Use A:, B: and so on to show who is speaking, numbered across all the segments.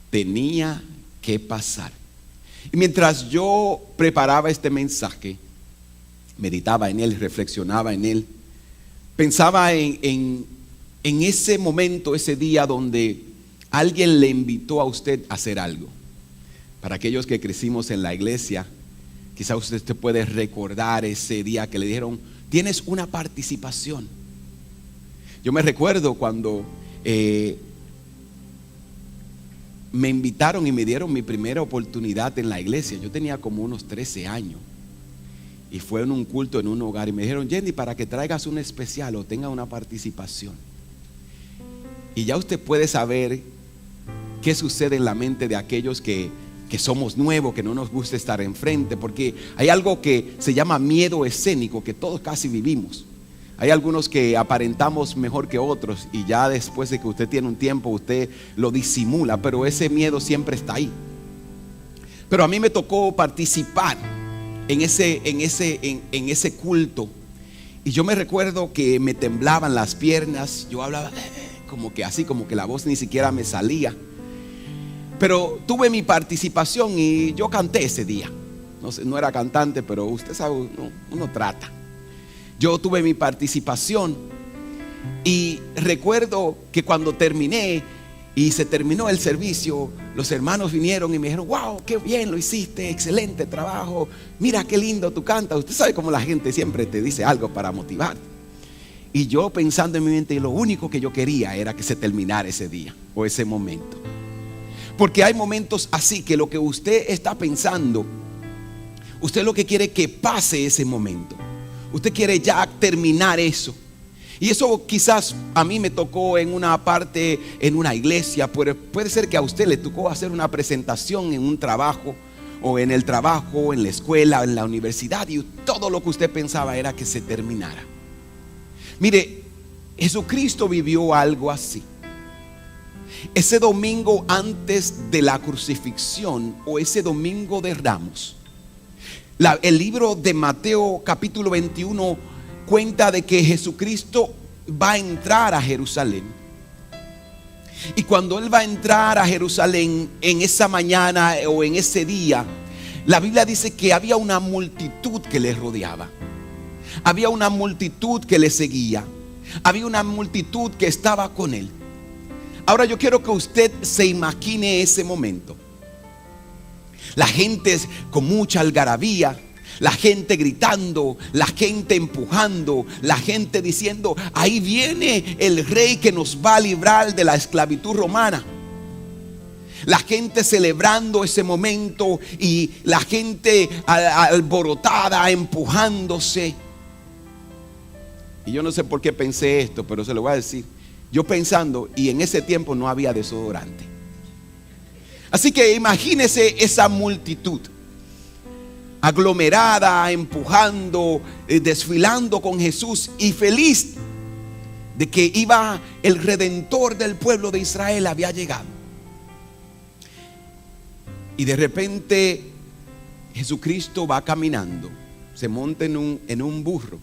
A: tenía que pasar. Y mientras yo preparaba este mensaje, meditaba en él, reflexionaba en él, pensaba en ese momento, ese día donde alguien le invitó a usted a hacer algo. Para aquellos que crecimos en la iglesia, quizá usted puede recordar ese día que le dijeron: tienes una participación. Yo me recuerdo cuando me invitaron y me dieron mi primera oportunidad en la iglesia. Yo tenía como unos 13 años y fue en un culto en un hogar y me dijeron: Jenny, para que traigas un especial o tenga una participación. Y ya usted puede saber qué sucede en la mente de aquellos que somos nuevos, que no nos gusta estar enfrente, porque hay algo que se llama miedo escénico que todos casi vivimos. Hay algunos que aparentamos mejor que otros y ya después de que usted tiene un tiempo usted lo disimula, pero ese miedo siempre está ahí. Pero a mí me tocó participar en ese culto y yo me recuerdo que me temblaban las piernas, yo hablaba como que así, como que la voz ni siquiera me salía. Pero tuve mi participación y yo canté ese día. No sé, no era cantante, pero usted sabe, uno trata. Yo tuve mi participación y recuerdo que cuando terminé y se terminó el servicio, los hermanos vinieron y me dijeron: wow, qué bien lo hiciste, excelente trabajo, mira qué lindo tú cantas. Usted sabe cómo la gente siempre te dice algo para motivarte. Y yo pensando en mi mente, lo único que yo quería era que se terminara ese día o ese momento. Porque hay momentos así que lo que usted está pensando, usted lo que quiere es que pase ese momento. Usted quiere ya terminar eso. Y eso quizás a mí me tocó en una parte, en una iglesia. Puede ser que a usted le tocó hacer una presentación en un trabajo, o en el trabajo, en la escuela, en la universidad, y todo lo que usted pensaba era que se terminara. Mire, Jesucristo vivió algo así. Ese domingo antes de la crucifixión, o ese domingo de Ramos, el libro de Mateo capítulo 21 cuenta de que Jesucristo va a entrar a Jerusalén. Y cuando Él va a entrar a Jerusalén en esa mañana o en ese día, la Biblia dice que había una multitud que le rodeaba. Había una multitud que le seguía. Había una multitud que estaba con Él. Ahora yo quiero que usted se imagine ese momento. La gente con mucha algarabía, la gente gritando, la gente empujando, la gente diciendo: ahí viene el rey que nos va a librar de la esclavitud romana. La gente celebrando ese momento y la gente alborotada, empujándose. Y yo no sé por qué pensé esto, pero se lo voy a decir. Yo pensando, y en ese tiempo no había desodorante. Así que imagínese esa multitud aglomerada, empujando, desfilando con Jesús y feliz de que iba el Redentor del pueblo de Israel, había llegado. Y de repente Jesucristo va caminando, se monta en un burro.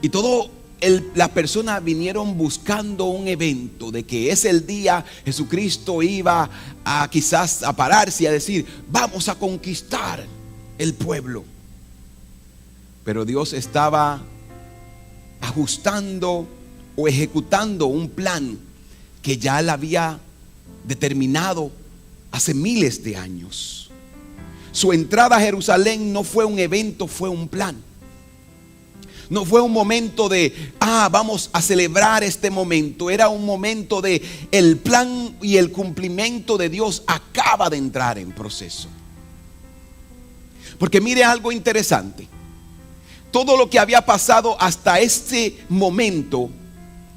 A: Y las personas vinieron buscando un evento de que es el día Jesucristo iba a quizás a pararse y a decir: vamos a conquistar el pueblo. Pero Dios estaba ajustando o ejecutando un plan que ya Él había determinado hace miles de años. Su entrada a Jerusalén no fue un evento, fue un plan. No fue un momento de vamos a celebrar este momento. Era un momento de el plan y el cumplimiento de Dios acaba de entrar en proceso. Porque mire algo interesante. Todo lo que había pasado hasta este momento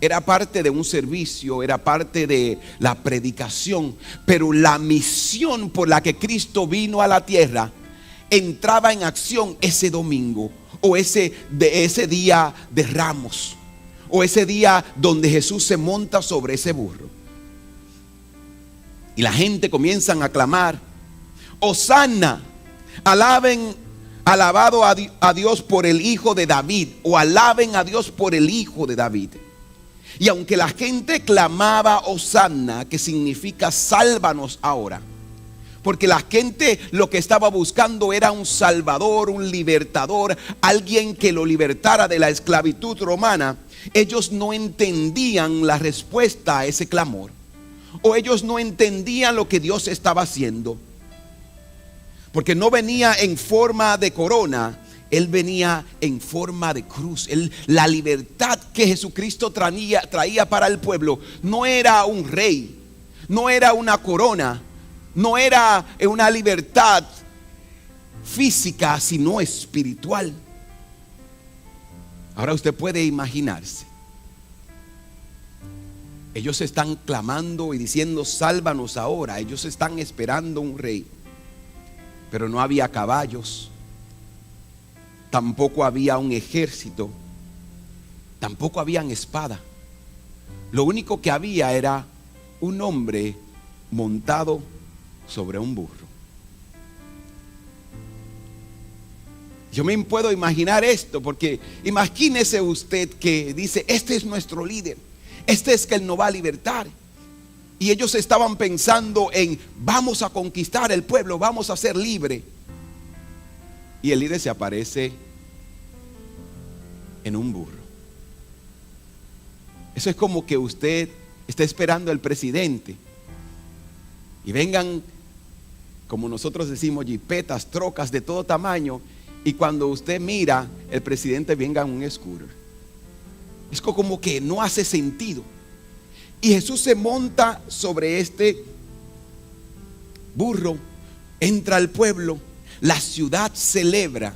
A: era parte de un servicio, era parte de la predicación. Pero la misión por la que Cristo vino a la tierra entraba en acción ese domingo, o ese día de Ramos, o ese día donde Jesús se monta sobre ese burro. Y la gente comienzan a clamar: Hosanna, alabado a Dios por el Hijo de David, o alaben a Dios por el Hijo de David. Y aunque la gente clamaba Hosanna, que significa sálvanos ahora, porque la gente lo que estaba buscando era un salvador, un libertador, alguien que lo libertara de la esclavitud romana, ellos no entendían la respuesta a ese clamor, o ellos no entendían lo que Dios estaba haciendo, porque no venía en forma de corona, Él venía en forma de cruz. La libertad que Jesucristo traía para el pueblo no era un rey, no era una corona, no era una libertad física, sino espiritual. Ahora usted puede imaginarse, ellos están clamando y diciendo sálvanos ahora. Ellos están esperando un rey, pero no había caballos, tampoco había un ejército, tampoco habían espada. Lo único que había era un hombre montado sobre un burro. Yo me puedo imaginar esto, porque imagínese usted que dice, este es nuestro líder, este es que Él nos va a libertar. Y ellos estaban pensando en, vamos a conquistar el pueblo, vamos a ser libre. Y el líder se aparece en un burro. Eso es como que usted está esperando al presidente y vengan, como nosotros decimos, jipetas, trocas de todo tamaño, y cuando usted mira, el presidente venga en un scooter. Es como que no hace sentido. Y Jesús se monta sobre este burro, entra al pueblo, la ciudad celebra,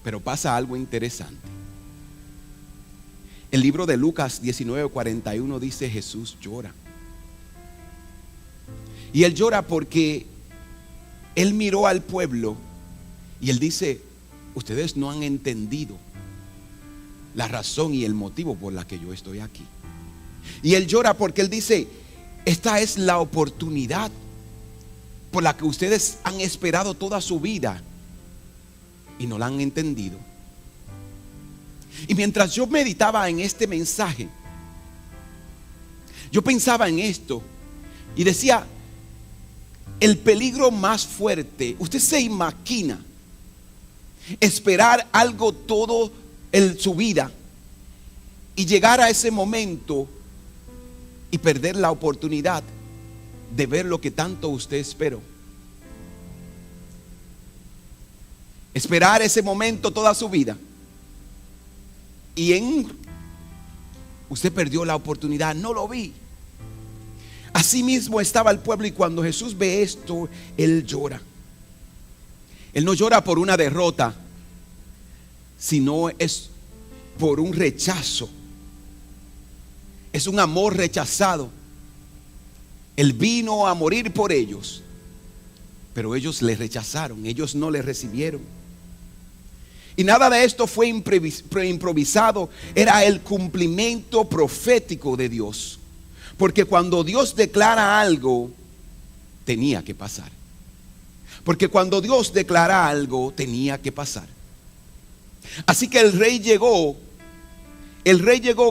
A: pero pasa algo interesante. El libro de Lucas 19:41 dice, Jesús llora. Y Él llora porque Él miró al pueblo y Él dice, ustedes no han entendido la razón y el motivo por la que yo estoy aquí. Y Él llora porque Él dice, esta es la oportunidad por la que ustedes han esperado toda su vida y no la han entendido. Y mientras yo meditaba en este mensaje, yo pensaba en esto y decía, el peligro más fuerte, usted se imagina esperar algo todo su vida y llegar a ese momento y perder la oportunidad de ver lo que tanto usted esperó. Esperar ese momento toda su vida y usted perdió la oportunidad, no lo vi. Así mismo estaba el pueblo, y cuando Jesús ve esto, Él llora. Él no llora por una derrota, sino es por un rechazo. Es un amor rechazado. Él vino a morir por ellos, pero ellos le rechazaron, ellos no le recibieron. Y nada de esto fue improvisado, era el cumplimiento profético de Dios. Porque cuando Dios declara algo, tenía que pasar. Porque cuando Dios declara algo, tenía que pasar. Así que el rey llegó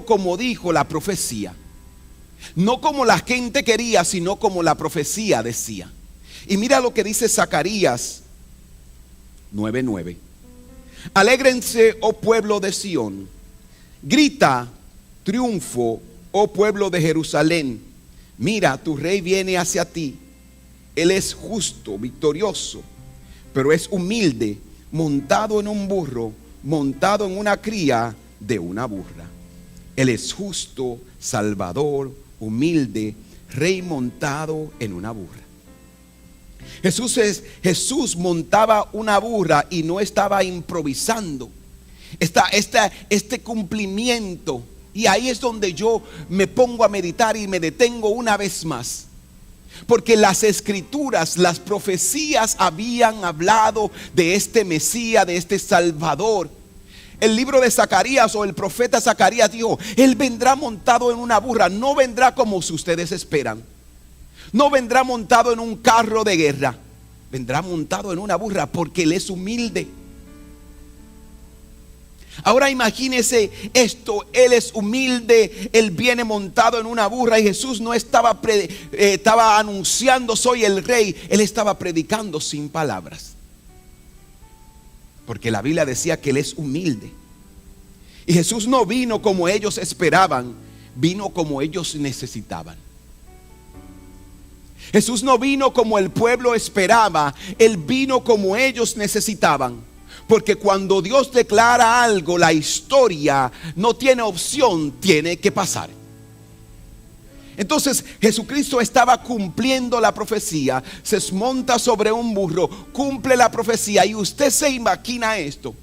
A: como dijo la profecía. No como la gente quería, sino como la profecía decía. Y mira lo que dice Zacarías 9:9. Alégrense, oh pueblo de Sión. Grita triunfo, oh pueblo de Jerusalén. Mira, tu rey viene hacia ti. Él es justo, victorioso, pero es humilde, montado en un burro, montado en una cría de una burra. Él es justo, salvador, humilde, rey montado en una burra. Jesús montaba una burra y no estaba improvisando. Este cumplimiento, y ahí es donde yo me pongo a meditar y me detengo una vez más. Porque las escrituras, las profecías habían hablado de este Mesías, de este Salvador. El libro de Zacarías, o el profeta Zacarías, dijo: Él vendrá montado en una burra. No vendrá como si ustedes esperan. No vendrá montado en un carro de guerra. Vendrá montado en una burra, porque Él es humilde. Ahora imagínese esto, Él es humilde, Él viene montado en una burra y Jesús no estaba, estaba anunciando soy el rey, Él estaba predicando sin palabras. Porque la Biblia decía que Él es humilde. Y Jesús no vino como ellos esperaban, vino como ellos necesitaban. Jesús no vino como el pueblo esperaba, Él vino como ellos necesitaban. Porque cuando Dios declara algo, la historia no tiene opción, tiene que pasar. Entonces Jesucristo estaba cumpliendo la profecía, se monta sobre un burro, cumple la profecía y usted se imagina esto.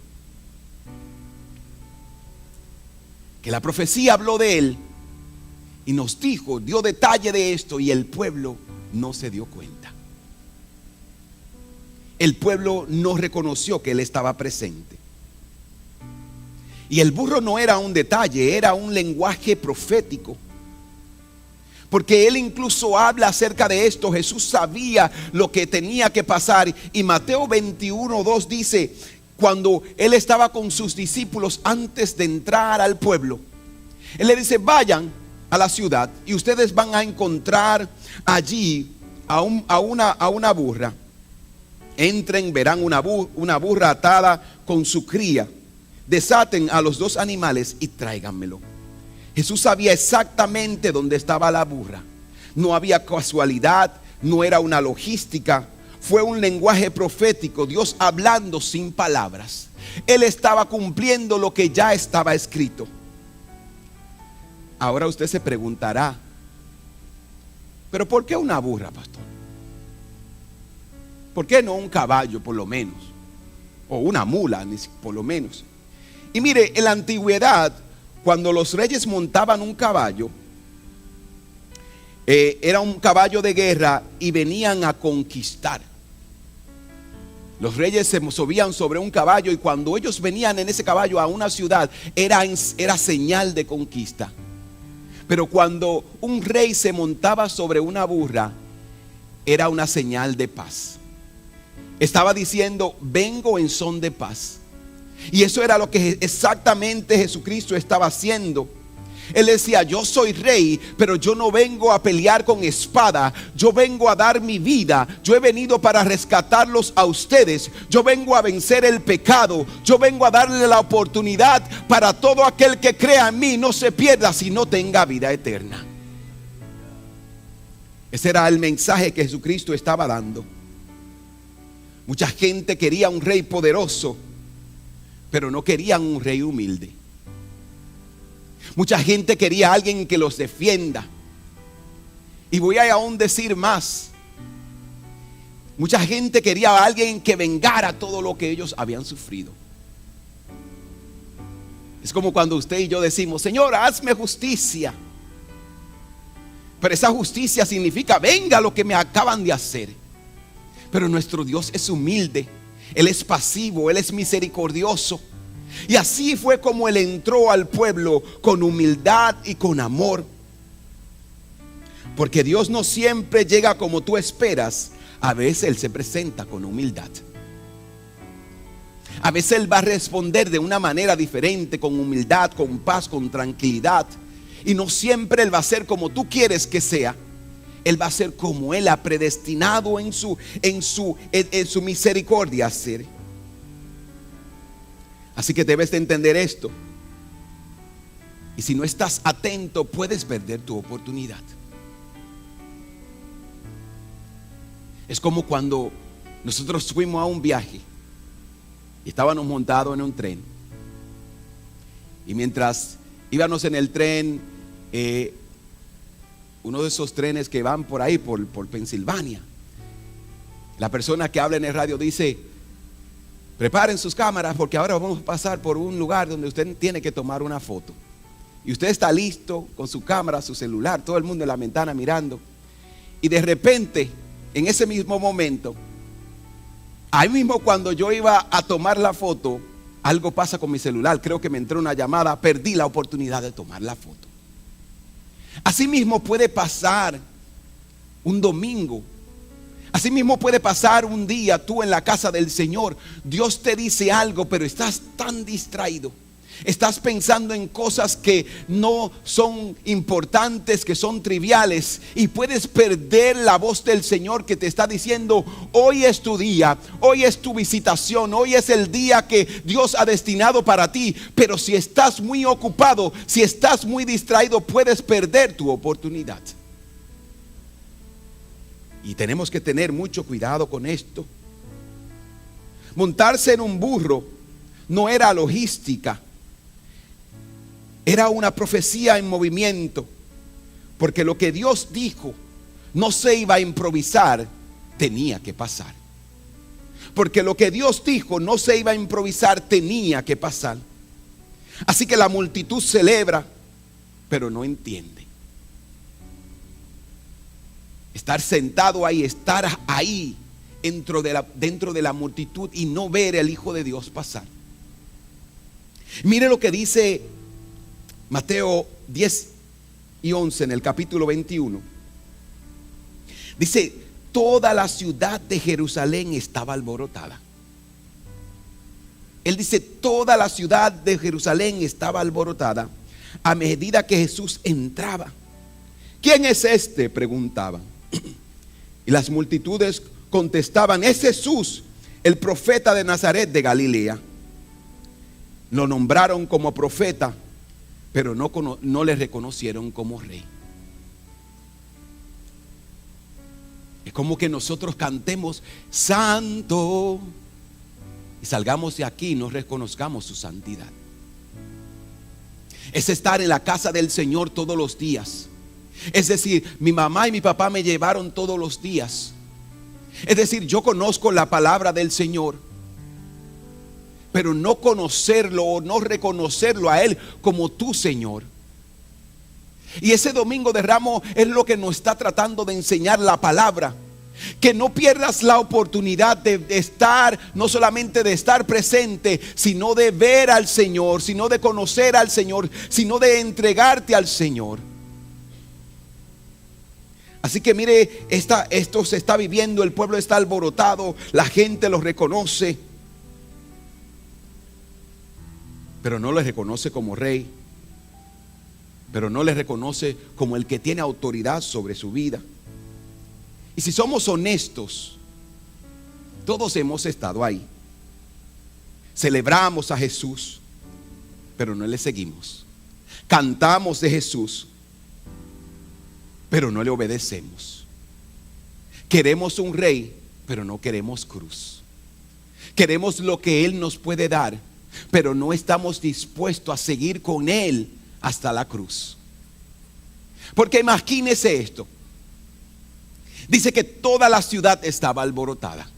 A: Que la profecía habló de Él y nos dijo, dio detalle de esto y el pueblo no se dio cuenta. El pueblo no reconoció que Él estaba presente. Y el burro no era un detalle, era un lenguaje profético. Porque Él incluso habla acerca de esto. Jesús sabía lo que tenía que pasar. Y Mateo 21:2 dice, cuando Él estaba con sus discípulos antes de entrar al pueblo, Él le dice, vayan a la ciudad y ustedes van a encontrar allí a una burra. Entren, verán una burra atada con su cría. Desaten a los dos animales y tráiganmelo. Jesús sabía exactamente dónde estaba la burra. No había casualidad, no era una logística. Fue un lenguaje profético, Dios hablando sin palabras. Él estaba cumpliendo lo que ya estaba escrito. Ahora usted se preguntará, ¿pero por qué una burra, pastor? ¿Por qué no un caballo por lo menos? O una mula por lo menos. Y mire, en la antigüedad, cuando los reyes montaban un caballo, era un caballo de guerra y venían a conquistar. Los reyes se subían sobre un caballo y cuando ellos venían en ese caballo a una ciudad, era señal de conquista. Pero cuando un rey se montaba sobre una burra, era una señal de paz. Estaba diciendo, vengo en son de paz. Y eso era lo que exactamente Jesucristo estaba haciendo. Él decía, yo soy rey, pero yo no vengo a pelear con espada. Yo vengo a dar mi vida. Yo he venido para rescatarlos a ustedes. Yo vengo a vencer el pecado. Yo vengo a darle la oportunidad para todo aquel que crea en mí no se pierda, sino tenga vida eterna. Ese era el mensaje que Jesucristo estaba dando. Mucha gente quería un rey poderoso, pero no querían un rey humilde. Mucha gente quería a alguien que los defienda. Y voy a aún decir más. Mucha gente quería a alguien que vengara todo lo que ellos habían sufrido. Es como cuando usted y yo decimos, Señor, hazme justicia. Pero esa justicia significa, venga lo que me acaban de hacer. Pero nuestro Dios es humilde. Él es pasivo, Él es misericordioso. Y así fue como Él entró al pueblo con humildad y con amor. Porque Dios no siempre llega como tú esperas. A veces Él se presenta con humildad. A veces Él va a responder de una manera diferente, con humildad, con paz, con tranquilidad. Y no siempre Él va a ser como tú quieres que sea. Él va a ser como Él ha predestinado en su misericordia a ser. Así que debes de entender esto. Y si no estás atento, puedes perder tu oportunidad. Es como cuando nosotros fuimos a un viaje y estábamos montados en un tren. Y mientras íbamos en el tren, uno de esos trenes que van por ahí, por Pensilvania, la persona que habla en el radio dice: preparen sus cámaras porque ahora vamos a pasar por un lugar donde usted tiene que tomar una foto. Y usted está listo con su cámara, su celular, todo el mundo en la ventana mirando. Y de repente, en ese mismo momento, ahí mismo cuando yo iba a tomar la foto, algo pasa con mi celular. Creo que me entró una llamada, perdí la oportunidad de tomar la foto. Así mismo puede pasar un domingo. Así mismo puede pasar un día tú en la casa del Señor. Dios te dice algo, pero estás tan distraído. Estás pensando en cosas que no son importantes, que son triviales, y puedes perder la voz del Señor que te está diciendo: hoy es tu día, hoy es tu visitación, hoy es el día que Dios ha destinado para ti. Pero si estás muy ocupado, si estás muy distraído, puedes perder tu oportunidad. Y tenemos que tener mucho cuidado con esto. Montarse en un burro no era logística, era una profecía en movimiento, porque lo que Dios dijo no se iba a improvisar, tenía que pasar. Porque lo que Dios dijo no se iba a improvisar, tenía que pasar. Así que la multitud celebra, pero no entiende. Estar sentado ahí, estar ahí dentro de la multitud y no ver al Hijo de Dios pasar. Mire lo que dice Mateo 10 y 11 en el capítulo 21. Dice: toda la ciudad de Jerusalén estaba alborotada. Él dice: toda la ciudad de Jerusalén estaba alborotada a medida que Jesús entraba. ¿Quién es este?, preguntaban. Y las multitudes contestaban: es Jesús, el profeta de Nazaret de Galilea. Lo nombraron como profeta, pero no le reconocieron como rey. Es como que nosotros cantemos santo y salgamos de aquí y no reconozcamos su santidad. Es estar en la casa del Señor todos los días. Es decir, mi mamá y mi papá me llevaron todos los días. Es decir, yo conozco la palabra del Señor, pero no conocerlo o no reconocerlo a Él como tu Señor. Y ese domingo de Ramos es lo que nos está tratando de enseñar la palabra. Que no pierdas la oportunidad de estar, no solamente de estar presente, sino de ver al Señor, sino de conocer al Señor, sino de entregarte al Señor. Así que mire, esto se está viviendo, el pueblo está alborotado, la gente lo reconoce, pero no le reconoce como rey, pero no le reconoce como el que tiene autoridad sobre su vida. Y si somos honestos, todos hemos estado ahí. Celebramos a Jesús, pero no le seguimos. Cantamos de Jesús, pero no le obedecemos. Queremos un rey, pero no queremos cruz. Queremos lo que Él nos puede dar, pero no estamos dispuestos a seguir con Él hasta la cruz. Porque imagínese esto. Dice que toda la ciudad estaba alborotada.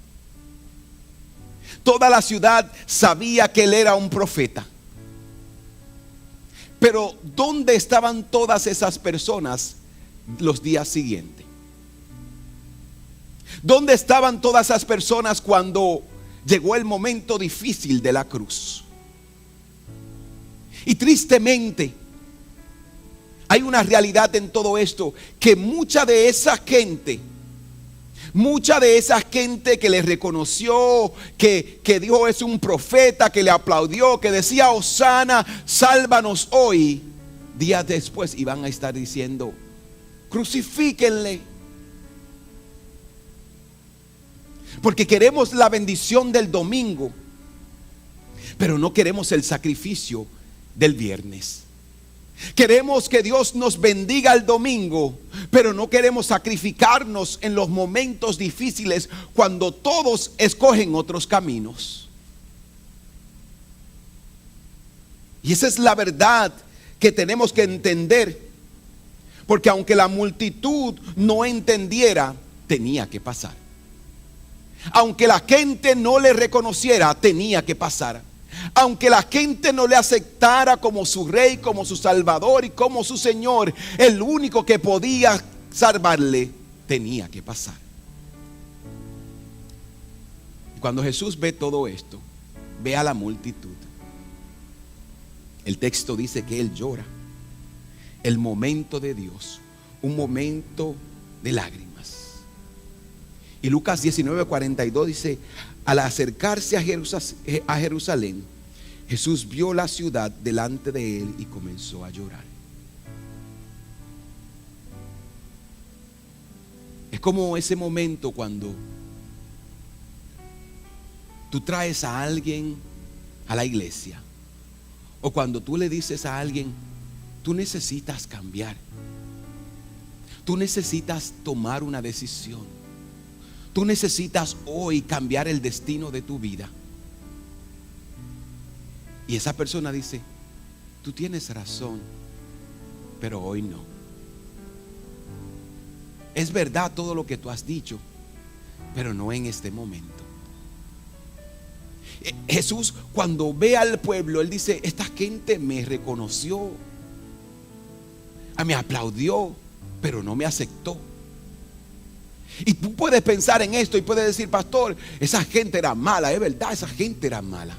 A: Toda la ciudad sabía que Él era un profeta. Pero ¿dónde estaban todas esas personas los días siguientes? ¿Dónde estaban todas esas personas cuando llegó el momento difícil de la cruz? Y tristemente hay una realidad en todo esto, que mucha de esa gente que le reconoció, que dijo es un profeta, que le aplaudió, que decía Hosana, sálvanos hoy, días después iban a estar diciendo crucifíquenle. Porque queremos la bendición del domingo, pero no queremos el sacrificio del viernes. Queremos que Dios nos bendiga el domingo, pero no queremos sacrificarnos en los momentos difíciles cuando todos escogen otros caminos. Y esa es la verdad que tenemos que entender, porque aunque la multitud no entendiera, tenía que pasar. Aunque la gente no le reconociera, tenía que pasar. Aunque la gente no le aceptara como su rey, como su salvador y como su Señor, el único que podía salvarle, tenía que pasar. Cuando Jesús ve todo esto, ve a la multitud, el texto dice que Él llora. El momento de Dios, un momento de lágrimas. Y Lucas 19:42 dice: al acercarse a Jerusalén, Jesús vio la ciudad delante de él y comenzó a llorar. Es como ese momento cuando tú traes a alguien a la iglesia, o cuando tú le dices a alguien: tú necesitas cambiar, tú necesitas tomar una decisión, tú necesitas hoy cambiar el destino de tu vida. Y esa persona dice: tú tienes razón, pero hoy no. Es verdad todo lo que tú has dicho, pero no en este momento. Jesús, cuando ve al pueblo, él dice: esta gente me reconoció, me aplaudió, pero no me aceptó. Y tú puedes pensar en esto y puedes decir: pastor, esa gente era mala. Es verdad, esa gente era mala.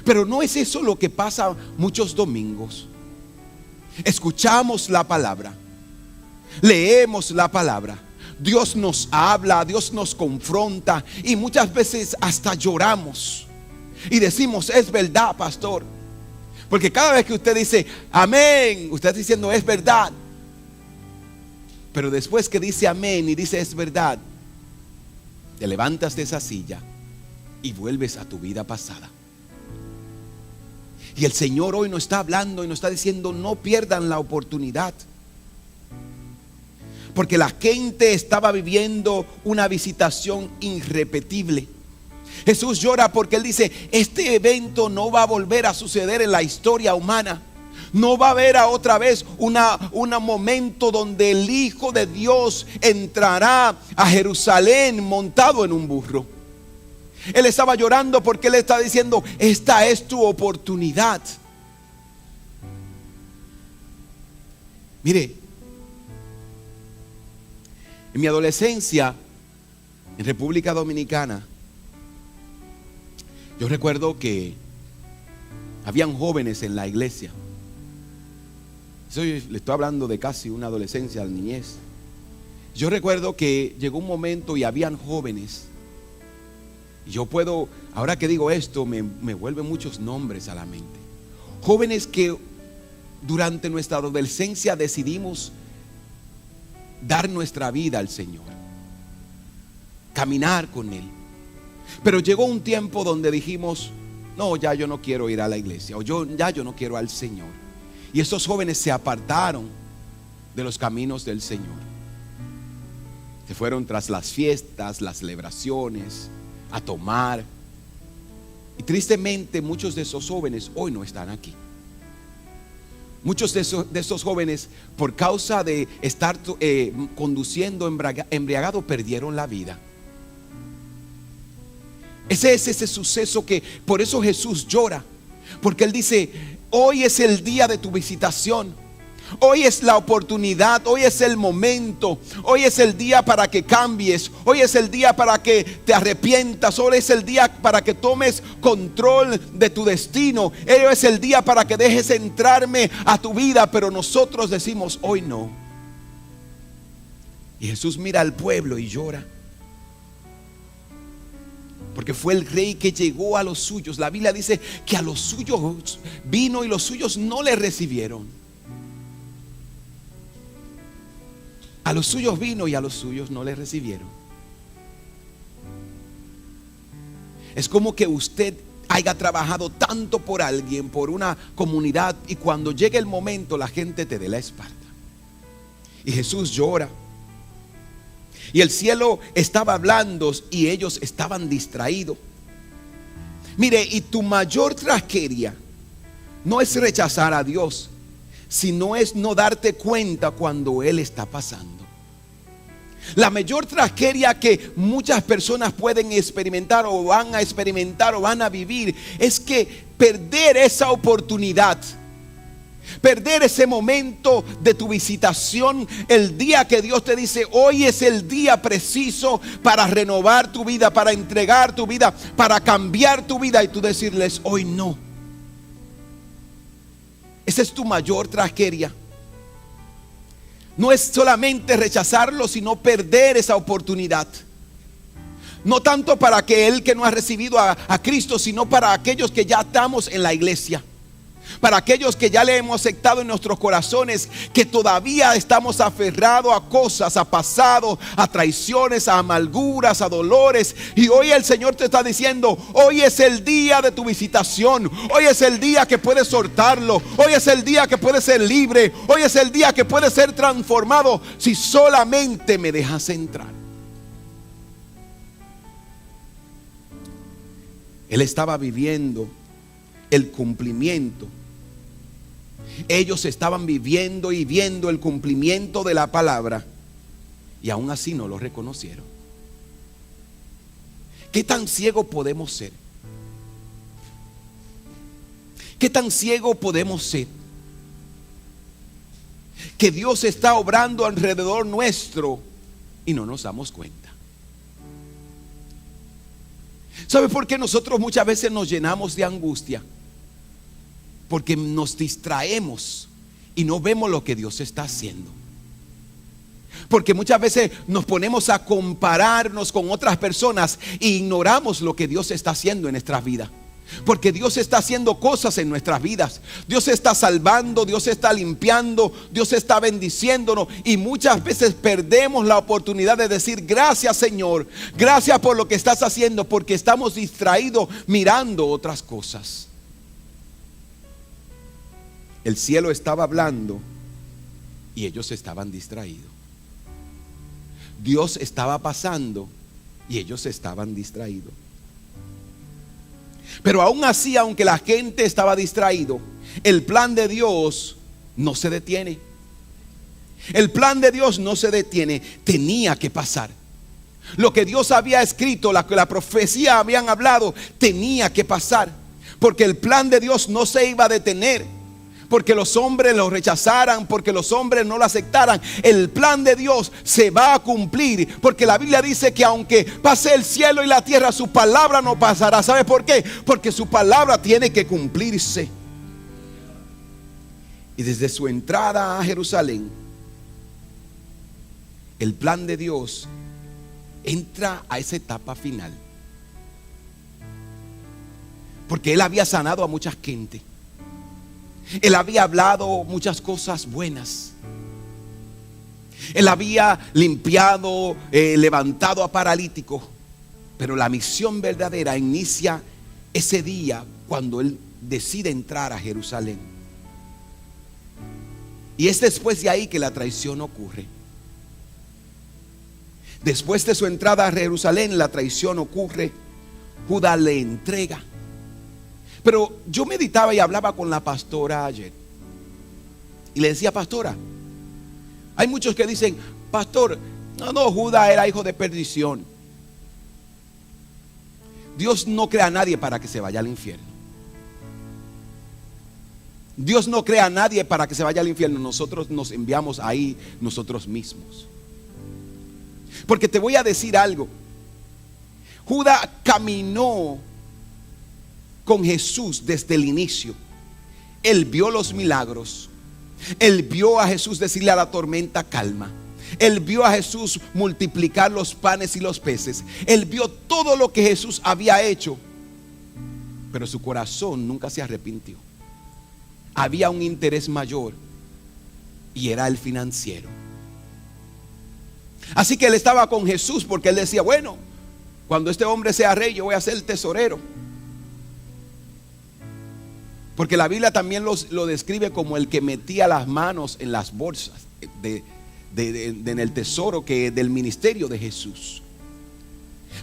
A: Pero no es eso lo que pasa muchos domingos. Escuchamos la palabra, leemos la palabra, Dios nos habla, Dios nos confronta, y muchas veces hasta lloramos y decimos: es verdad, pastor. Porque cada vez que usted dice amén, usted está diciendo: es verdad. Pero después que dice amén y dice es verdad, te levantas de esa silla y vuelves a tu vida pasada. Y el Señor hoy nos está hablando y nos está diciendo: no pierdan la oportunidad. Porque la gente estaba viviendo una visitación irrepetible. Jesús llora porque él dice: este evento no va a volver a suceder en la historia humana. No va a haber otra vez un momento donde el Hijo de Dios entrará a Jerusalén montado en un burro. Él estaba llorando porque él está diciendo: esta es tu oportunidad. Mire, en mi adolescencia en República Dominicana, yo recuerdo que habían jóvenes en la iglesia. Le estoy hablando de casi una adolescencia, la niñez. Yo recuerdo que llegó un momento y habían jóvenes. Y yo puedo, ahora que digo esto, me vuelven muchos nombres a la mente. Jóvenes que durante nuestra adolescencia decidimos dar nuestra vida al Señor, caminar con Él. Pero llegó un tiempo donde dijimos: no, ya yo no quiero ir a la iglesia, o yo no quiero al Señor. Y esos jóvenes se apartaron de los caminos del Señor. Se fueron tras las fiestas, las celebraciones, a tomar. Y tristemente muchos de esos jóvenes hoy no están aquí. Muchos de esos jóvenes, por causa de estar conduciendo embriagado, perdieron la vida. Ese es ese suceso que por eso Jesús llora. Porque Él dice: hoy es el día de tu visitación. Hoy es la oportunidad, hoy es el momento, hoy es el día para que cambies, hoy es el día para que te arrepientas, hoy es el día para que tomes control de tu destino, hoy es el día para que dejes entrarme a tu vida. Pero nosotros decimos: hoy no. Y Jesús mira al pueblo y llora, porque fue el rey que llegó a los suyos. La Biblia dice que a los suyos vino y los suyos no le recibieron. A los suyos vino y a los suyos no le recibieron. Es como que usted haya trabajado tanto por alguien, por una comunidad, y cuando llegue el momento la gente te dé la espalda. Y Jesús llora. Y el cielo estaba hablando y ellos estaban distraídos. Mire, y tu mayor tragedia no es rechazar a Dios, sino es no darte cuenta cuando Él está pasando. La mayor tragedia que muchas personas pueden experimentar o van a experimentar o van a vivir es que perder esa oportunidad, perder ese momento de tu visitación, el día que Dios te dice: hoy es el día preciso para renovar tu vida, para entregar tu vida, para cambiar tu vida, y tú decirles: hoy no. Esa es tu mayor tragedia. No es solamente rechazarlo, sino perder esa oportunidad. No tanto para aquel que no ha recibido a Cristo, sino para aquellos que ya estamos en la iglesia. Para aquellos que ya le hemos aceptado en nuestros corazones, que todavía estamos aferrados a cosas, a pasado, a traiciones, a amarguras, a dolores. Y hoy el Señor te está diciendo: hoy es el día de tu visitación. Hoy es el día que puedes soltarlo. Hoy es el día que puedes ser libre. Hoy es el día que puedes ser transformado si solamente me dejas entrar. Él estaba viviendo el cumplimiento. Ellos estaban viviendo y viendo el cumplimiento de la palabra, y aún así no lo reconocieron. ¿Qué tan ciego podemos ser? ¿Qué tan ciego podemos ser? Que Dios está obrando alrededor nuestro y no nos damos cuenta. ¿Sabe por qué nosotros muchas veces nos llenamos de angustia? Porque nos distraemos y no vemos lo que Dios está haciendo. Porque muchas veces nos ponemos a compararnos con otras personas e ignoramos lo que Dios está haciendo en nuestras vidas. Porque Dios está haciendo cosas en nuestras vidas. Dios está salvando, Dios está limpiando, Dios está bendiciéndonos. Y muchas veces perdemos la oportunidad de decir: gracias, Señor, gracias por lo que estás haciendo, porque estamos distraídos mirando otras cosas. El cielo estaba hablando y ellos estaban distraídos. Dios estaba pasando y ellos estaban distraídos. Pero aún así, aunque la gente estaba distraído, el plan de Dios no se detiene. El plan de Dios no se detiene. Tenía que pasar. Lo que Dios había escrito, la profecía habían hablado, tenía que pasar. Porque el plan de Dios no se iba a detener. Porque los hombres lo rechazaran, porque los hombres no lo aceptaran. El plan de Dios se va a cumplir. Porque la Biblia dice que aunque pase el cielo y la tierra, su palabra no pasará. ¿Sabe por qué? Porque su palabra tiene que cumplirse. Y desde su entrada a Jerusalén, el plan de Dios entra a esa etapa final. Porque Él había sanado a mucha gente. Él había hablado muchas cosas buenas. Él había limpiado, levantado a paralíticos. Pero la misión verdadera inicia ese día cuando Él decide entrar a Jerusalén. Y es después de ahí que la traición ocurre. Después de su entrada a Jerusalén, la traición ocurre. Judas le entrega. Pero yo meditaba y hablaba con la pastora ayer. Y le decía: pastora, hay muchos que dicen: pastor, no, Judas era hijo de perdición. Dios no crea a nadie para que se vaya al infierno. Dios no crea a nadie para que se vaya al infierno. Nosotros nos enviamos ahí nosotros mismos. Porque te voy a decir algo. Judas caminó con Jesús desde el inicio. Él vio los milagros. Él vio a Jesús decirle a la tormenta: calma. Él vio a Jesús multiplicar los panes y los peces. Él vio todo lo que Jesús había hecho. Pero su corazón nunca se arrepintió. Había un interés mayor, y era el financiero. Así que él estaba con Jesús porque él decía: bueno, cuando este hombre sea rey, yo voy a ser el tesorero. Porque la Biblia también lo describe como el que metía las manos en las bolsas en el tesoro del ministerio de Jesús.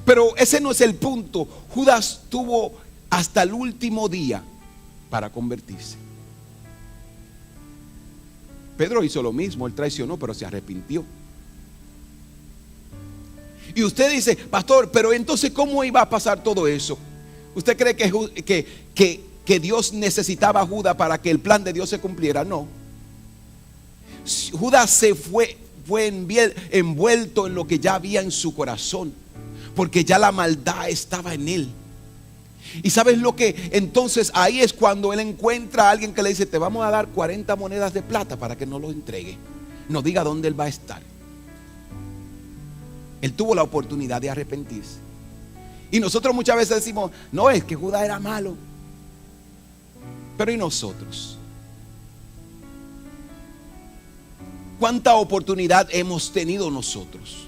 A: Pero ese no es el punto. Judas tuvo hasta el último día para convertirse. Pedro hizo lo mismo. Él traicionó, pero se arrepintió. Y usted dice: pastor, pero entonces ¿cómo iba a pasar todo eso? ¿Usted cree que Dios necesitaba a Judas para que el plan de Dios se cumpliera? No. Judas se fue envuelto en lo que ya había en su corazón, porque ya la maldad estaba en él. Y sabes lo que entonces ahí es cuando él encuentra a alguien que le dice: te vamos a dar 40 monedas de plata para que no lo entregue, no diga dónde él va a estar. Él tuvo la oportunidad de arrepentirse. Y nosotros muchas veces decimos, no, es que Judas era malo. Pero ¿y nosotros? ¿Cuánta oportunidad hemos tenido nosotros?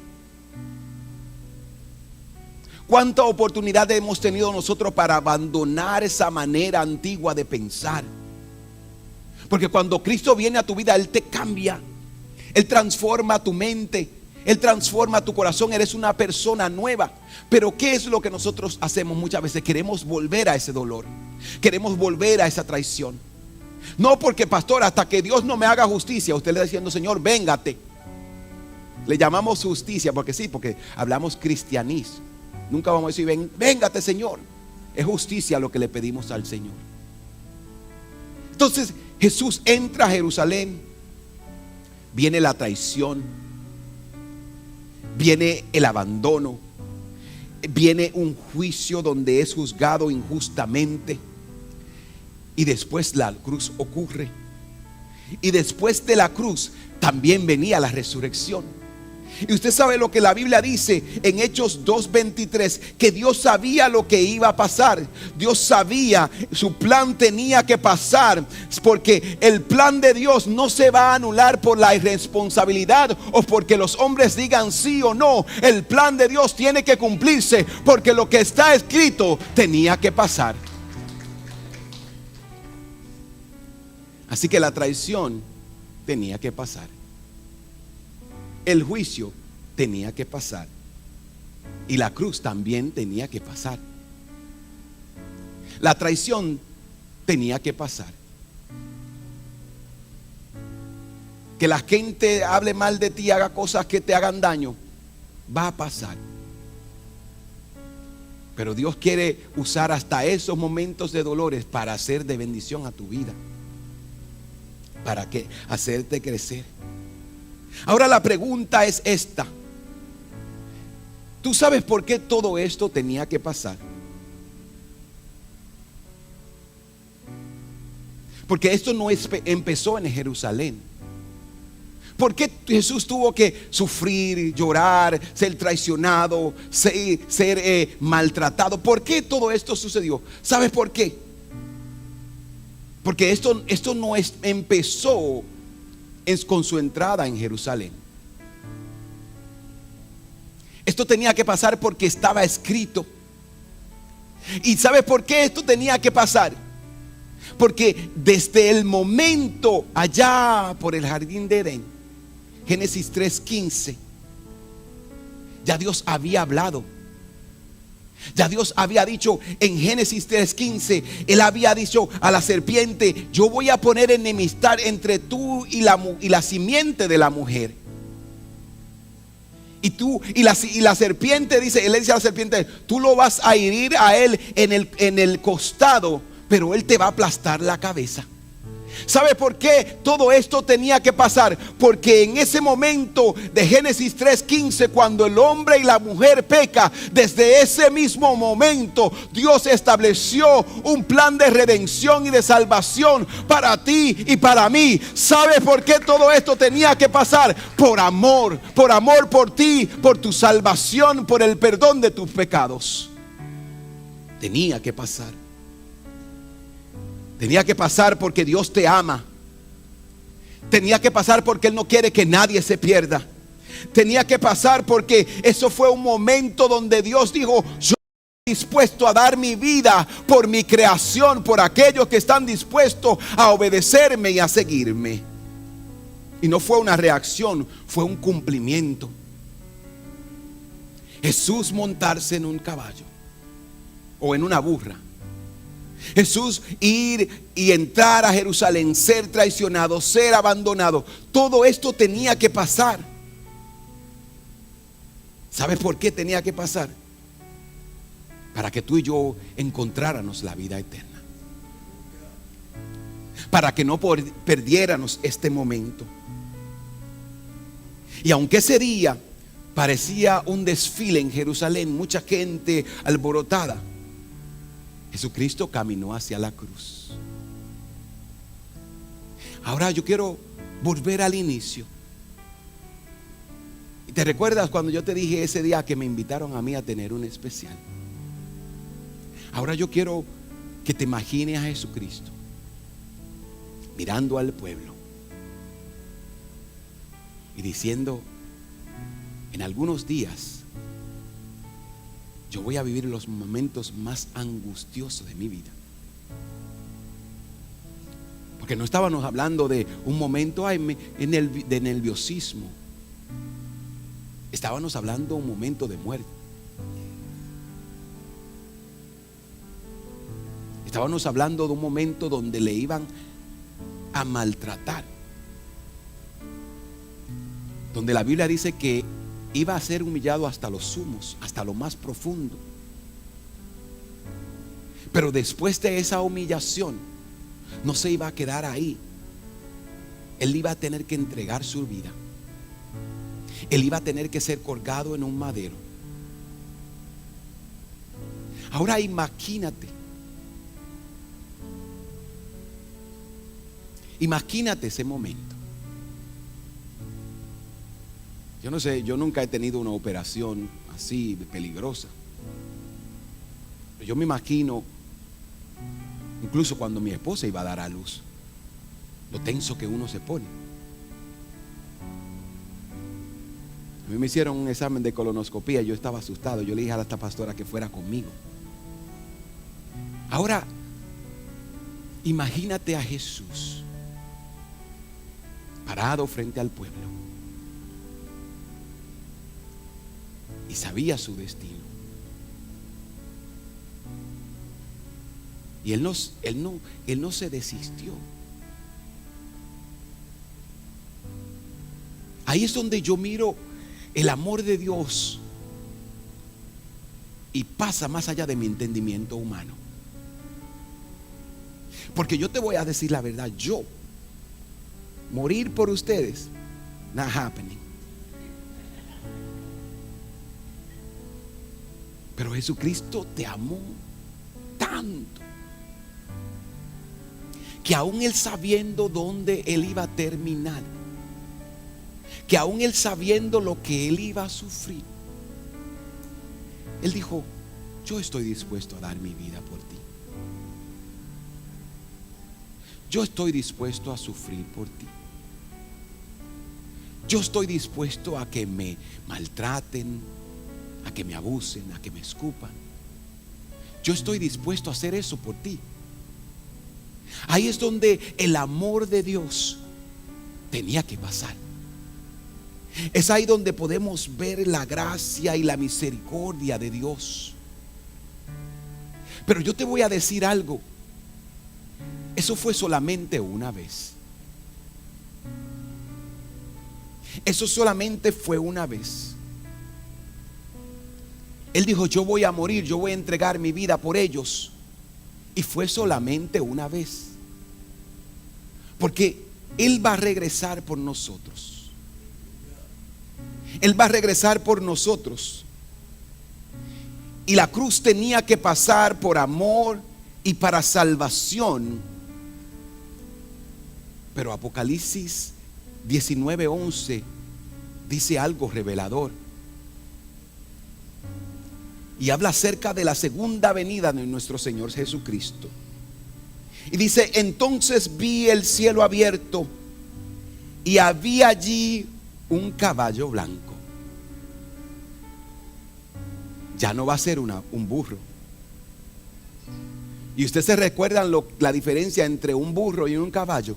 A: ¿Cuánta oportunidad hemos tenido nosotros para abandonar esa manera antigua de pensar? Porque cuando Cristo viene a tu vida, Él te cambia. Él transforma tu mente. Él transforma tu corazón. Eres una persona nueva. Pero ¿qué es lo que nosotros hacemos muchas veces? Queremos volver a ese dolor. Queremos volver a esa traición. No porque, pastor, hasta que Dios no me haga justicia. Usted le está diciendo, Señor, véngate. Le llamamos justicia porque sí, porque hablamos cristianismo. Nunca vamos a decir, véngate, Señor. Es justicia lo que le pedimos al Señor. Entonces Jesús entra a Jerusalén. Viene la traición. Viene el abandono. Viene un juicio donde es juzgado injustamente. Y después la cruz ocurre. Y después de la cruz también venía la resurrección. Y usted sabe lo que la Biblia dice en Hechos 2:23, que Dios sabía lo que iba a pasar. Dios sabía, su plan tenía que pasar, porque el plan de Dios no se va a anular por la irresponsabilidad o porque los hombres digan sí o no. El plan de Dios tiene que cumplirse, porque lo que está escrito tenía que pasar. Así que la traición tenía que pasar. El juicio tenía que pasar. Y la cruz también tenía que pasar. La traición tenía que pasar. Que la gente hable mal de ti, haga cosas que te hagan daño, va a pasar. Pero Dios quiere usar hasta esos momentos de dolores para hacer de bendición a tu vida. ¿Para qué? Hacerte crecer. Ahora la pregunta es esta. ¿Tú sabes por qué todo esto tenía que pasar? Porque esto no empezó en Jerusalén. ¿Por qué Jesús tuvo que sufrir, llorar, ser traicionado, ser maltratado? ¿Por qué todo esto sucedió? ¿Sabes por qué? Porque esto no empezó con su entrada en Jerusalén. Esto tenía que pasar porque estaba escrito. ¿Y sabes por qué esto tenía que pasar? Porque desde el momento allá por el jardín de Edén, Génesis 3:15, ya Dios había hablado. Ya Dios había dicho en Génesis 3:15, Él había dicho a la serpiente: yo voy a poner enemistad entre tú y la simiente de la mujer. Y la serpiente dice, Él le dice a la serpiente: tú lo vas a herir a él en el costado, pero él te va a aplastar la cabeza. ¿Sabe por qué todo esto tenía que pasar? Porque en ese momento de Génesis 3:15, cuando el hombre y la mujer pecan, desde ese mismo momento Dios estableció un plan de redención y de salvación para ti y para mí. ¿Sabe por qué todo esto tenía que pasar? Por amor por ti, por tu salvación, por el perdón de tus pecados. Tenía que pasar. Tenía que pasar porque Dios te ama. Tenía que pasar porque Él no quiere que nadie se pierda. Tenía que pasar porque eso fue un momento donde Dios dijo: yo estoy dispuesto a dar mi vida por mi creación, por aquellos que están dispuestos a obedecerme y a seguirme. Y no fue una reacción, fue un cumplimiento. Jesús montarse en un caballo o en una burra. Jesús ir y entrar a Jerusalén, ser traicionado, ser abandonado. Todo esto tenía que pasar. ¿Sabes por qué tenía que pasar? Para que tú y yo encontráramos la vida eterna. Para que no perdiéramos este momento. Y aunque ese día parecía un desfile en Jerusalén, mucha gente alborotada, Jesucristo caminó hacia la cruz. Ahora yo quiero volver al inicio. ¿Y te recuerdas cuando yo te dije ese día que me invitaron a mí a tener un especial? Ahora yo quiero que te imagines a Jesucristo mirando al pueblo y diciendo: en algunos días yo voy a vivir los momentos más angustiosos de mi vida. Porque no estábamos hablando de un momento de nerviosismo. Estábamos hablando de un momento de muerte. Estábamos hablando de un momento donde le iban a maltratar. Donde la Biblia dice que iba a ser humillado hasta los sumos, hasta lo más profundo. Pero después de esa humillación, no se iba a quedar ahí. Él iba a tener que entregar su vida. Él iba a tener que ser colgado en un madero. Ahora imagínate ese momento. Yo no sé, yo nunca he tenido una operación así de peligrosa. Yo me imagino, incluso cuando mi esposa iba a dar a luz, lo tenso que uno se pone. A mí me hicieron un examen de colonoscopía, yo estaba asustado. Yo le dije a esta pastora que fuera conmigo. Ahora, imagínate a Jesús parado frente al pueblo y sabía su destino. Y él no se desistió. Ahí es donde yo miro el amor de Dios y pasa más allá de mi entendimiento humano. Porque yo te voy a decir la verdad, yo morir por ustedes, not happening. Pero Jesucristo te amó tanto que aún Él sabiendo dónde Él iba a terminar, que aún Él sabiendo lo que Él iba a sufrir, Él dijo: yo estoy dispuesto a dar mi vida por ti. Yo estoy dispuesto a sufrir por ti. Yo estoy dispuesto a que me maltraten, a que me abusen, a que me escupan. Yo estoy dispuesto a hacer eso por ti. Ahí es donde el amor de Dios tenía que pasar. Es ahí donde podemos ver la gracia y la misericordia de Dios. Pero yo te voy a decir algo. Eso fue solamente una vez. Eso solamente fue una vez. Él dijo: yo voy a morir, yo voy a entregar mi vida por ellos. Y fue solamente una vez. Porque Él va a regresar por nosotros. Él va a regresar por nosotros. Y la cruz tenía que pasar por amor y para salvación. Pero Apocalipsis 19:11 dice algo revelador. Y habla acerca de la segunda venida de nuestro Señor Jesucristo. Y dice: entonces vi el cielo abierto y había allí un caballo blanco. Ya no va a ser un burro. Y ustedes se recuerdan la diferencia entre un burro y un caballo.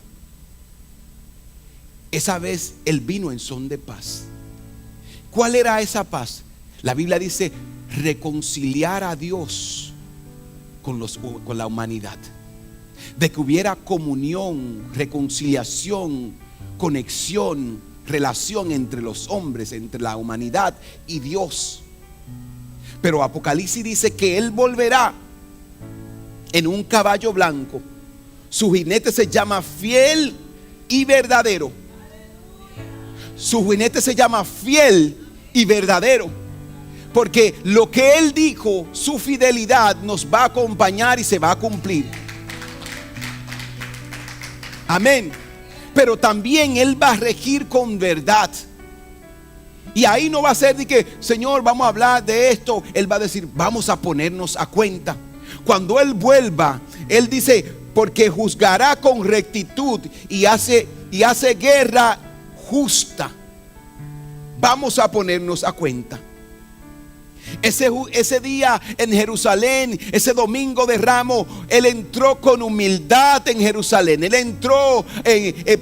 A: Esa vez Él vino en son de paz. ¿Cuál era esa paz? La Biblia dice: reconciliar a Dios con la humanidad. De que hubiera comunión, reconciliación, conexión, relación entre los hombres, entre la humanidad y Dios. Pero Apocalipsis dice que Él volverá en un caballo blanco. Su jinete se llama Fiel y Verdadero. Su jinete se llama Fiel y Verdadero. Porque lo que Él dijo, su fidelidad nos va a acompañar y se va a cumplir. Amén. Pero también Él va a regir con verdad. Y ahí no va a ser de que: Señor, vamos a hablar de esto. Él va a decir: vamos a ponernos a cuenta. Cuando Él vuelva, Él dice, porque juzgará con rectitud y hace guerra justa. Vamos a ponernos a cuenta. Ese día en Jerusalén, ese domingo de Ramos, Él entró con humildad en Jerusalén. Él entró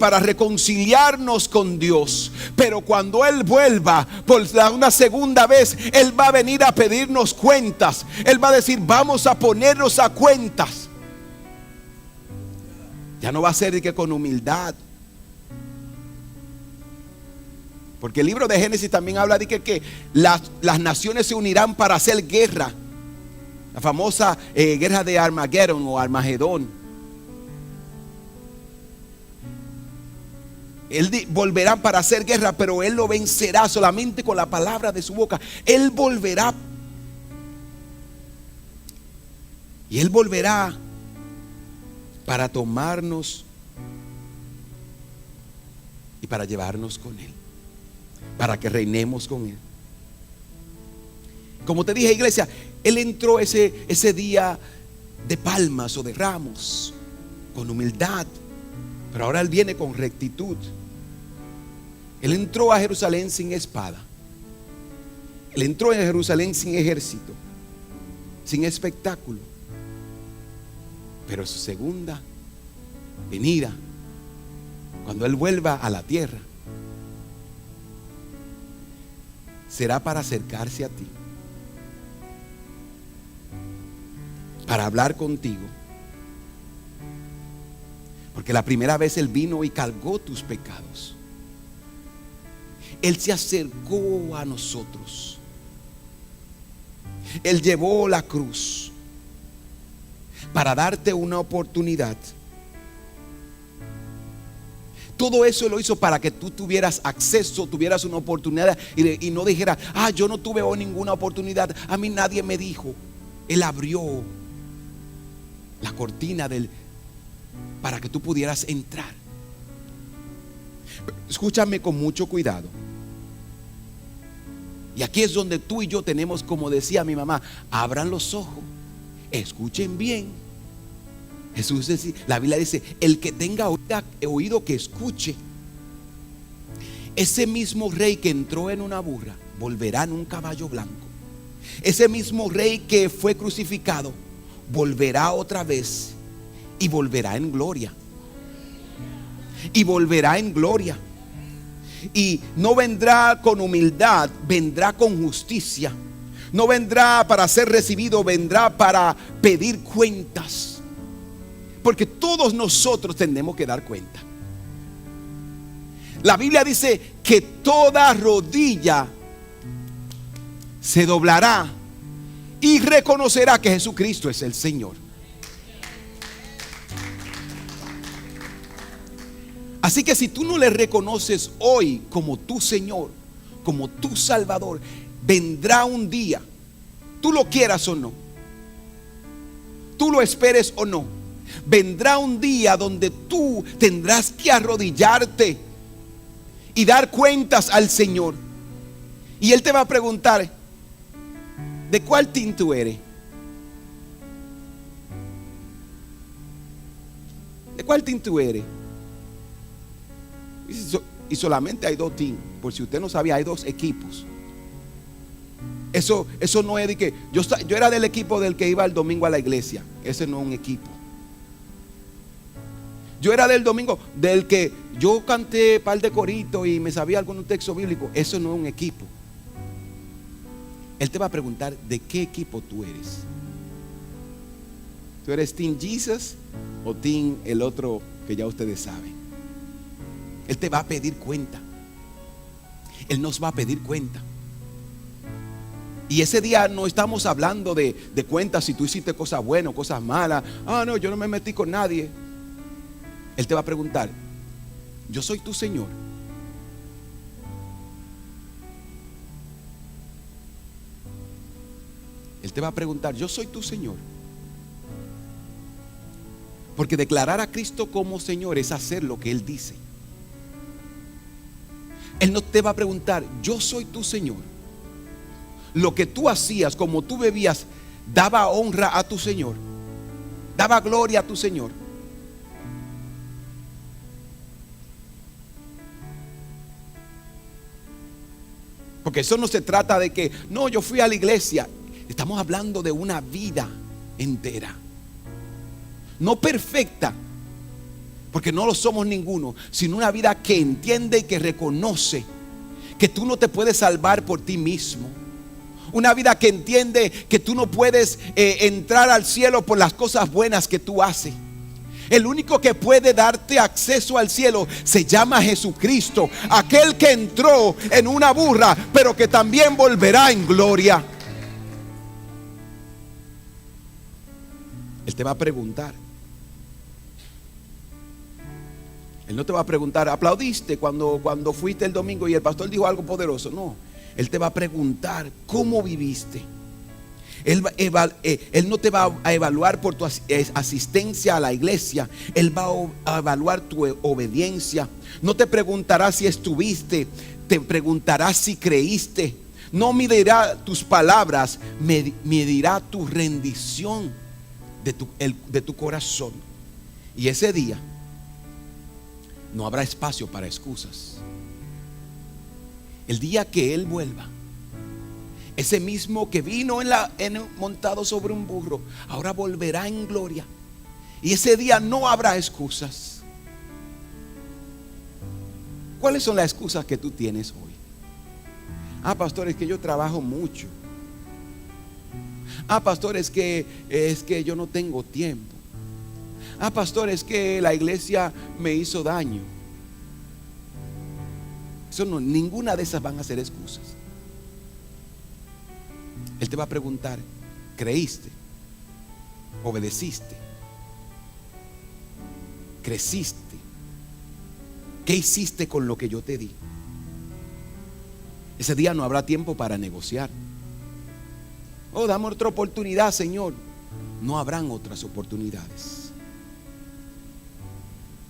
A: para reconciliarnos con Dios. Pero cuando Él vuelva por una segunda vez, Él va a venir a pedirnos cuentas. Él va a decir, vamos a ponernos a cuentas. Ya no va a ser de que con humildad. Porque el libro de Génesis también habla de que las naciones se unirán para hacer guerra. La famosa guerra de Armagedón o Armagedón. Él volverá para hacer guerra, pero Él lo vencerá solamente con la palabra de su boca. Él volverá. Y Él volverá para tomarnos y para llevarnos con Él, para que reinemos con Él. Como te dije, iglesia, Él entró ese día de palmas o de ramos, con humildad, pero ahora Él viene con rectitud. Él entró a Jerusalén sin espada. Él entró a Jerusalén sin ejército, sin espectáculo. Pero su segunda venida, cuando Él vuelva a la tierra, será para acercarse a ti, para hablar contigo. Porque la primera vez Él vino y cargó tus pecados. Él se acercó a nosotros. Él llevó la cruz para darte una oportunidad. Todo eso lo hizo para que tú tuvieras acceso, tuvieras una oportunidad y no dijeras, yo no tuve hoy ninguna oportunidad, a mí nadie me dijo. Él abrió la cortina para que tú pudieras entrar. Escúchame con mucho cuidado. Y aquí es donde tú y yo tenemos, como decía mi mamá, abran los ojos, escuchen bien. Jesús decía, la Biblia dice, el que tenga oído que escuche. Ese mismo rey que entró en una burra volverá en un caballo blanco. Ese mismo rey que fue crucificado volverá otra vez y volverá en gloria. Y volverá en gloria. Y no vendrá con humildad, vendrá con justicia. No vendrá para ser recibido, vendrá para pedir cuentas. Porque todos nosotros tenemos que dar cuenta. La Biblia dice que toda rodilla se doblará y reconocerá que Jesucristo es el Señor. Así que si tú no le reconoces hoy como tu Señor, como tu Salvador, vendrá un día, tú lo quieras o no, tú lo esperes o no, vendrá un día donde tú tendrás que arrodillarte y dar cuentas al Señor. Y Él te va a preguntar, ¿de cuál team tú eres? ¿De cuál team tú eres? Y solamente hay dos teams. Por si usted no sabía, hay dos equipos. Eso no es de que yo era del equipo del que iba el domingo a la iglesia. Ese no es un equipo. Yo era del domingo del que yo canté un par de coritos y me sabía algún texto bíblico. Eso no es un equipo. Él te va a preguntar de qué equipo tú eres. ¿Tú eres Team Jesus o Team el otro que ya ustedes saben? Él te va a pedir cuenta. Él nos va a pedir cuenta. Y ese día no estamos hablando de cuentas si tú hiciste cosas buenas o cosas malas. No, yo no me metí con nadie. Él te va a preguntar, yo soy tu Señor. Él te va a preguntar, yo soy tu Señor. Porque declarar a Cristo como Señor es hacer lo que Él dice. Él no te va a preguntar, yo soy tu Señor. Lo que tú hacías, como tú bebías, daba honra a tu Señor. daba gloria a tu Señor. Porque eso no se trata de que, no, yo fui a la iglesia. Estamos hablando de una vida entera. No perfecta, porque no lo somos ninguno, sino una vida que entiende y que reconoce que tú no te puedes salvar por ti mismo. Una vida que entiende que tú no puedes entrar al cielo por las cosas buenas que tú haces. El único que puede darte acceso al cielo se llama Jesucristo, aquel que entró en una burra, pero que también volverá en gloria. Él te va a preguntar. Él no te va a preguntar, ¿aplaudiste cuando fuiste el domingo y el pastor dijo algo poderoso? No, Él te va a preguntar, ¿cómo viviste? Él no te va a evaluar por tu asistencia a la iglesia. Él va a evaluar tu obediencia. No te preguntará si estuviste, te preguntará si creíste. No medirá tus palabras, medirá tu rendición de tu corazón. Y ese día no habrá espacio para excusas. El día que Él vuelva, ese mismo que vino montado sobre un burro, ahora volverá en gloria. Y ese día no habrá excusas. ¿Cuáles son las excusas que tú tienes hoy? Pastor, es que yo trabajo mucho. Pastor, es que yo no tengo tiempo. Pastor, es que la iglesia me hizo daño. Eso no, ninguna de esas van a ser excusas. Él te va a preguntar, ¿creíste? ¿Obedeciste? ¿Creciste? ¿Qué hiciste con lo que yo te di? Ese día no habrá tiempo para negociar. Dame otra oportunidad, Señor. No habrán otras oportunidades.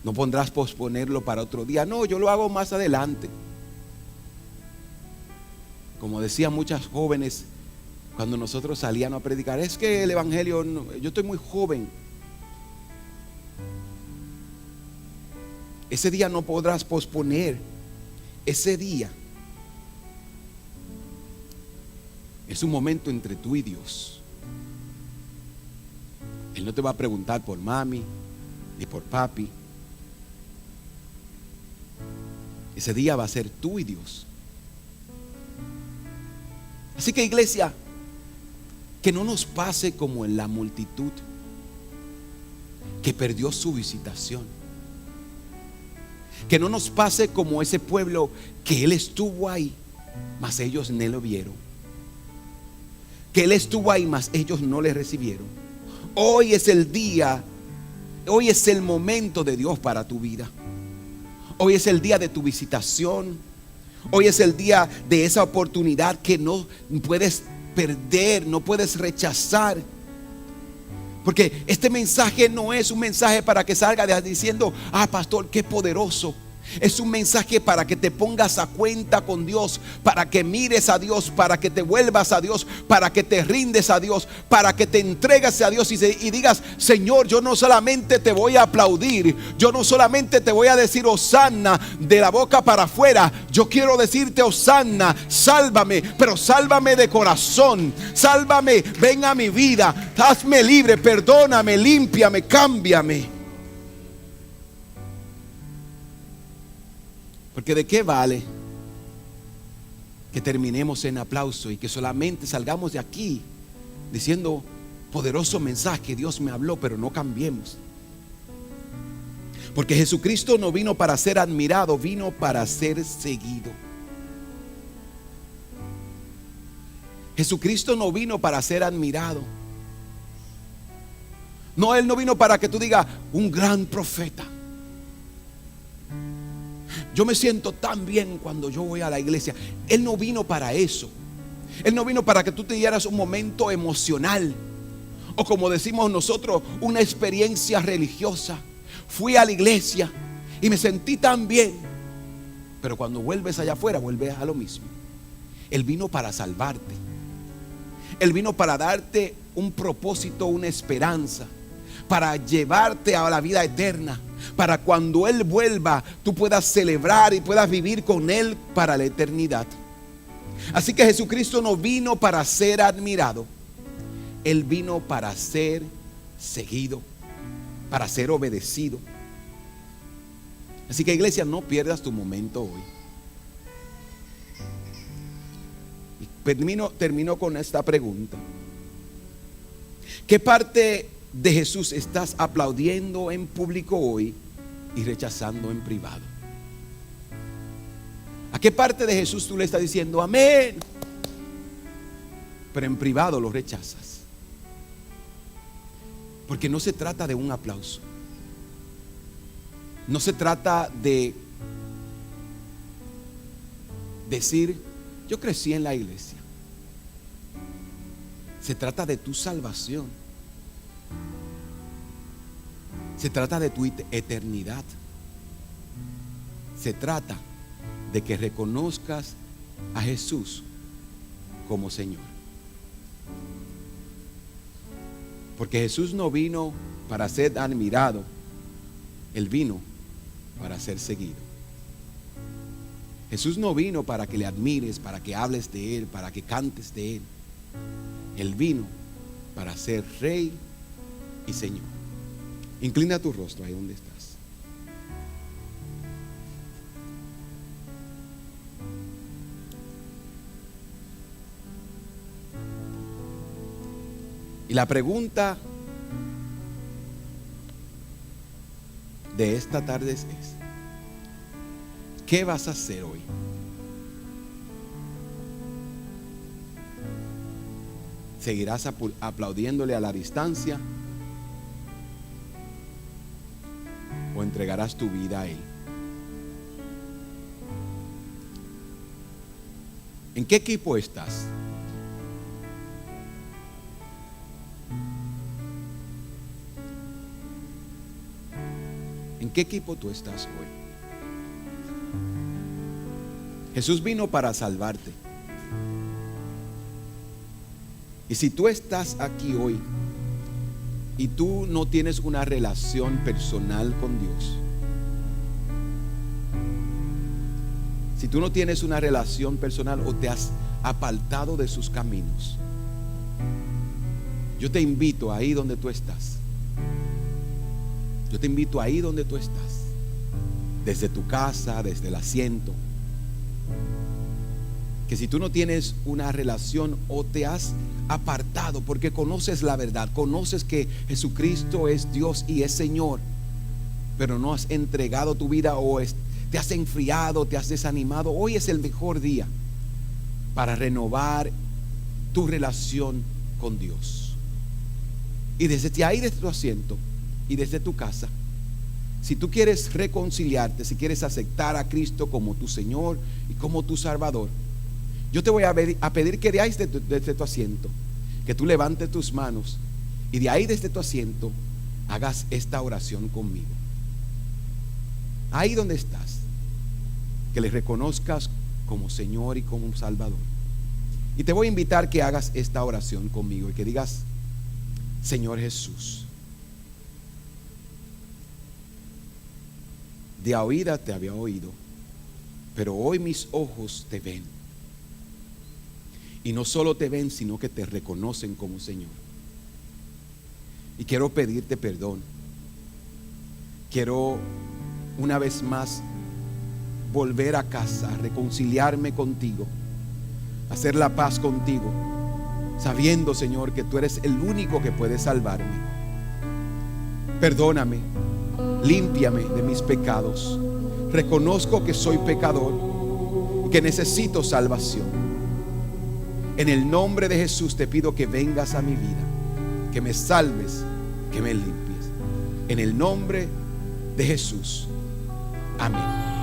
A: No podrás posponerlo para otro día. No, yo lo hago más adelante. Como decían muchas jóvenes cuando nosotros salíamos a predicar, es que el evangelio, yo estoy muy joven. Ese día no podrás posponer. Ese día es un momento entre tú y Dios. Él no te va a preguntar por mami ni por papi. Ese día va a ser tú y Dios. Así que, iglesia, que no nos pase como en la multitud que perdió su visitación. Que no nos pase como ese pueblo que Él estuvo ahí, mas ellos no lo vieron. Que Él estuvo ahí, mas ellos no le recibieron. Hoy es el día, hoy es el momento de Dios para tu vida. Hoy es el día de tu visitación. Hoy es el día de esa oportunidad que no puedes perder, no puedes rechazar. Porque este mensaje no es un mensaje para que salga diciendo, pastor, qué poderoso. Es un mensaje para que te pongas a cuenta con Dios, para que mires a Dios, para que te vuelvas a Dios, para que te rindes a Dios, para que te entregues a Dios y digas, Señor, yo no solamente te voy a aplaudir, yo no solamente te voy a decir Hosanna de la boca para afuera, yo quiero decirte Hosanna, sálvame, pero sálvame de corazón, sálvame, ven a mi vida, hazme libre, perdóname, límpiame, cámbiame. Porque de qué vale que terminemos en aplauso y que solamente salgamos de aquí diciendo, poderoso mensaje, Dios me habló, pero no cambiemos. Porque Jesucristo no vino para ser admirado, vino para ser seguido. Jesucristo no vino para ser admirado. No, Él no vino para que tú digas, un gran profeta. Yo me siento tan bien cuando yo voy a la iglesia. Él no vino para eso. Él no vino para que tú te dieras un momento emocional, o como decimos nosotros, una experiencia religiosa. Fui a la iglesia y me sentí tan bien, pero cuando vuelves allá afuera vuelves a lo mismo. Él vino para salvarte. Él vino para darte un propósito, una esperanza, para llevarte a la vida eterna, para cuando Él vuelva tú puedas celebrar y puedas vivir con Él para la eternidad. Así que Jesucristo no vino para ser admirado, Él vino para ser seguido, para ser obedecido. Así que, iglesia, no pierdas tu momento hoy. Y termino con esta pregunta: ¿qué parte de Jesús estás aplaudiendo en público hoy y rechazando en privado? ¿A qué parte de Jesús tú le estás diciendo amén, pero en privado lo rechazas? Porque no se trata de un aplauso, no se trata de decir yo crecí en la iglesia. Se trata de tu salvación. Se trata de tu eternidad. Se trata de que reconozcas a Jesús como Señor. Porque Jesús no vino para ser admirado, Él vino para ser seguido. Jesús no vino para que le admires, para que hables de Él, para que cantes de Él. Él vino para ser Rey y Señor. Inclina tu rostro ahí donde estás. Y la pregunta de esta tarde es: ¿qué vas a hacer hoy? ¿Seguirás aplaudiéndole a la distancia o entregarás tu vida a Él? ¿En qué equipo estás? ¿En qué equipo tú estás hoy? Jesús vino para salvarte. Y si tú estás aquí hoy y tú no tienes una relación personal con Dios, si tú no tienes una relación personal o te has apartado de sus caminos, yo te invito ahí donde tú estás. Yo te invito ahí donde tú estás, desde tu casa, desde el asiento, que si tú no tienes una relación o te has apartado porque conoces la verdad, conoces que Jesucristo es Dios y es Señor, pero no has entregado tu vida o te has enfriado, te has desanimado, hoy es el mejor día para renovar tu relación con Dios. Y desde ahí, desde tu asiento y desde tu casa, si tú quieres reconciliarte, si quieres aceptar a Cristo como tu Señor y como tu Salvador, yo te voy a pedir que de ahí desde tu asiento, que tú levantes tus manos y de ahí desde tu asiento hagas esta oración conmigo. Ahí donde estás, que le reconozcas como Señor y como Salvador. Y te voy a invitar que hagas esta oración conmigo y que digas: Señor Jesús, de oída te había oído, pero hoy mis ojos te ven. Y no solo te ven, sino que te reconocen como Señor. Y quiero pedirte perdón. Quiero una vez más volver a casa, reconciliarme contigo, hacer la paz contigo, sabiendo, Señor, que tú eres el único que puede salvarme. Perdóname, límpiame de mis pecados. Reconozco que soy pecador y que necesito salvación. En el nombre de Jesús te pido que vengas a mi vida, que me salves, que me limpies. En el nombre de Jesús. Amén.